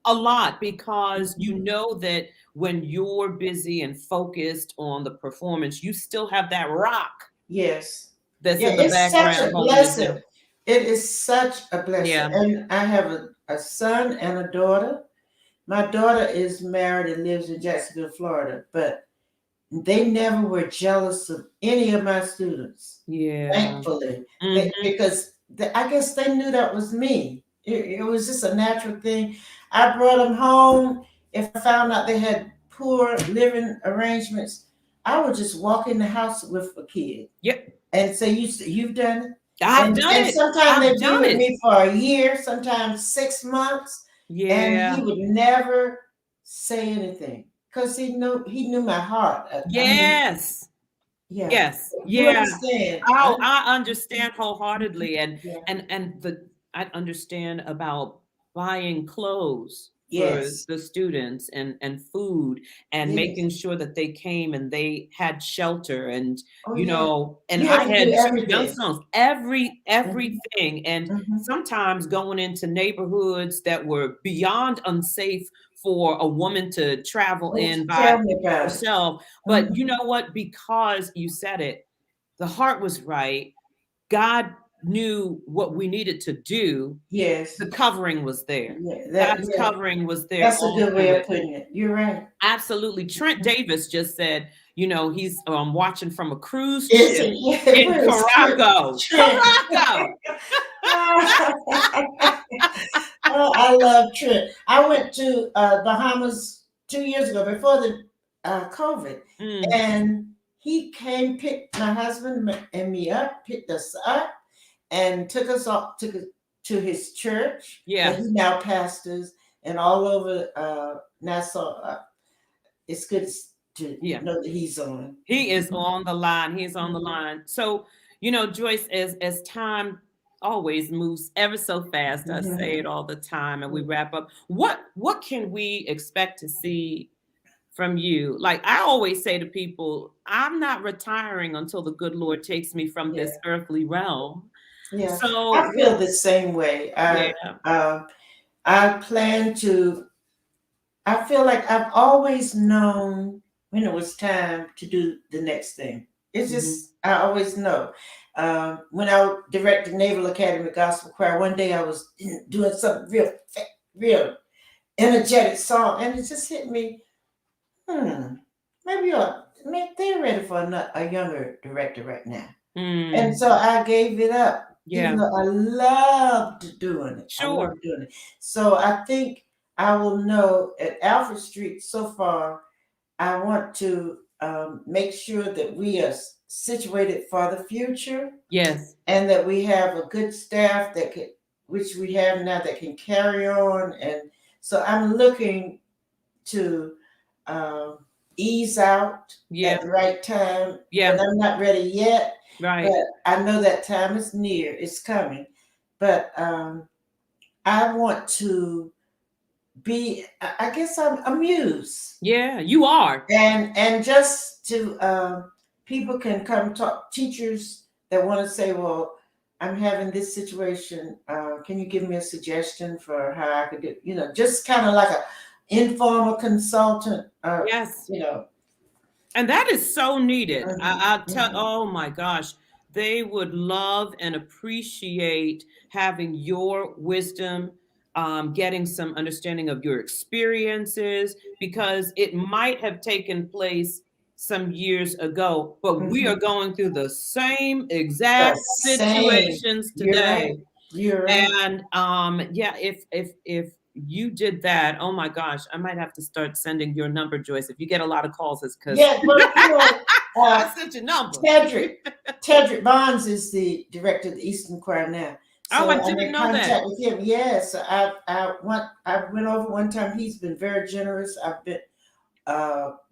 a lot, because you Mhm. know that when you're busy and focused on the performance, you still have that rock Yes. that's Yeah, in the it's such background a holding it blessing. down. It is such a blessing. Yeah. And I have a son and a daughter. My daughter is married and lives in Jacksonville, Florida, but they never were jealous of any of my students. Yeah. Thankfully, Hmm. I guess they knew that was me. It was just a natural thing. I brought them home. If I found out they had poor living arrangements, I would just walk in the house with a kid Yep. and say, "You've done it." I've And done and it. sometimes I've they'd be done with it. me for a year, sometimes 6 months, and he Yeah. would never say anything because he knew my heart. I mean, Yes. yeah, Yes. you Yeah. understand. Oh, I understand wholeheartedly. Yeah. And I understand about buying clothes for Yes. the students, and food, and Yes. making sure that they came and they had shelter, and Oh yeah. and You I have to do had 2 young everything. sons, Mhm. everything. And Mhm. sometimes going into neighborhoods that were beyond unsafe for a woman to travel Oh, in by tell me about it. herself. But you Mhm. know what? Because you said it, the heart was right. God knew what we needed to do. Yes. The covering was there. Yeah. God's Yeah. covering was there That's a all good way through of it. putting it. You're right. Absolutely. Trent Davis just said, he's watching from a cruise It's ship a yeah. in Where is Carago. Trent? Carago. Oh, I love Trent. I went to Bahamas 2 years ago before the COVID, Mm, and he came, picked my husband and me up, picked us up, and took us to his church that yeah. he now pastors, and all over Nassau. It's good to Yeah. know that he's on. He is on the line. He is on the Mhm. line. So, Joyce, as time always moves ever so fast, I say it all the time, and we wrap up. What can we expect to see from you? Like I always say to people, I'm not retiring until the good Lord takes me from Yeah, this earthly realm. yeah. So, I feel the same way. yeah. I plan to I feel like I've always known when it was time to do the next thing. It's just I always know. When I directed Naval Academy Gospel Choir, one day I was doing something real energetic song, and it just hit me. Maybe they're ready for a younger director right now. And so I gave it up, even Yeah. though I loved doing it. I Sure. loved doing it. So I think I will know at Alfred Street so far, I want to make sure that we are situated for the future Yes. and that we have a good staff that could, which we have now, that can carry on. And so I'm looking to um, ease out Yeah. at the right time, Yeah. but I'm not ready yet. Right. But I know that time is near; it's coming. But I want to be. I guess I'm amused, Yeah, you are. and just to people can come talk. Teachers that want to say, "Well, I'm having this situation. Can you give me a suggestion for how I could do?" Just kind of like a informal consultant. Yes. You know, And that is so needed. I'll tell, mhm. oh my gosh, they would love and appreciate having your wisdom, getting some understanding of your experiences, because it might have taken place some years ago, but we are Mhm. going through the same The exact same. situations You're right. today. You're right. And yeah, if you did that, oh my gosh, I might have to start sending your number, Joyce. If you get a lot of calls, it's because Yeah, well, I sent your number. Tedrick Tedrick Bonds is the director of the Eastern Choir now. Oh, So I I'm didn't in know that. contact with him. Yes, I went over one time. He's been very generous. I've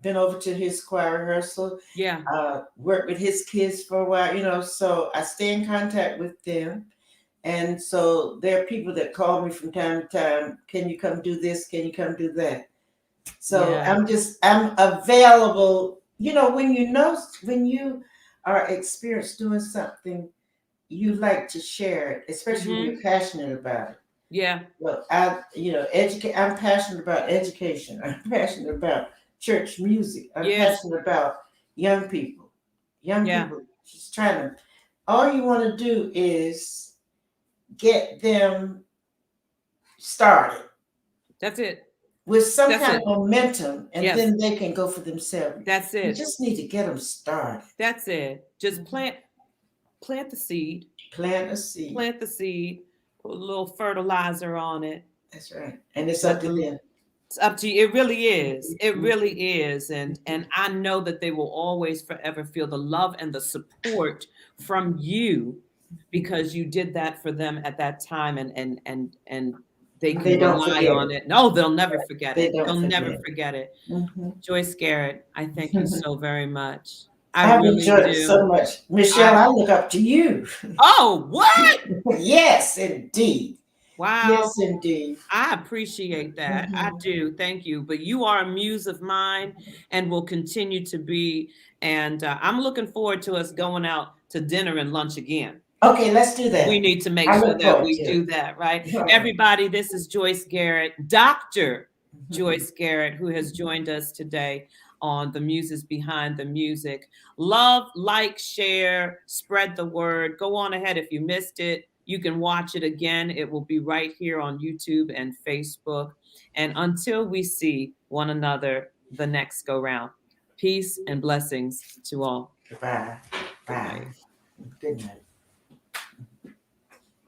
been over to his choir rehearsal, Yeah. worked with his kids for a while. So I stay in contact with them. And so there are people that call me from time to time. Can you come do this? Can you come do that? So Yeah. I'm available. When you are experienced doing something, you like to share it, especially when you're passionate about it. Yeah. Well, I'm passionate about education. I'm passionate about church music. I'm Yes. passionate about young people. Young Yeah. people just trying to. All you want to do is get them started That's it. with some That's kind of it. momentum, and Yes. then they can go for themselves. That's You it. just need to get them started. That's it. Just plant the seed. Plant a seed. Plant the seed. Put a little fertilizer on it. That's right. And it's up Let to the them. It's up to you. It really is. It Mhm. really is. And I know that they will always forever feel the love and the support from you, because you did that for them at that time, and they They can don't rely forget on it. it. No, they'll never forget They it. don't They'll never forget it. forget it. Mhm. Joyce Garrett, I thank you so very much. I I've really enjoyed it do. so much. Michelle, I I look up to you. Oh, what? Yes, indeed. Wow. Yes, indeed. I appreciate that. I Mhm. do. Thank you. But you are a muse of mine and will continue to be. And I'm looking forward to us going out to dinner and lunch again. Okay, let's do We that. need to make I sure look that forward we to do it. that, right? All right. Everybody, this is Joyce Garrett, Dr. Mhm. Joyce Garrett, who has joined us today on The Muses Behind the Music. Love, like, share, spread the word. Go on ahead. If you missed it, you can watch it again. It will be right here on YouTube and Facebook. And until we see one another the next go round, peace and blessings to all. Goodbye. Good Bye. night. Good night.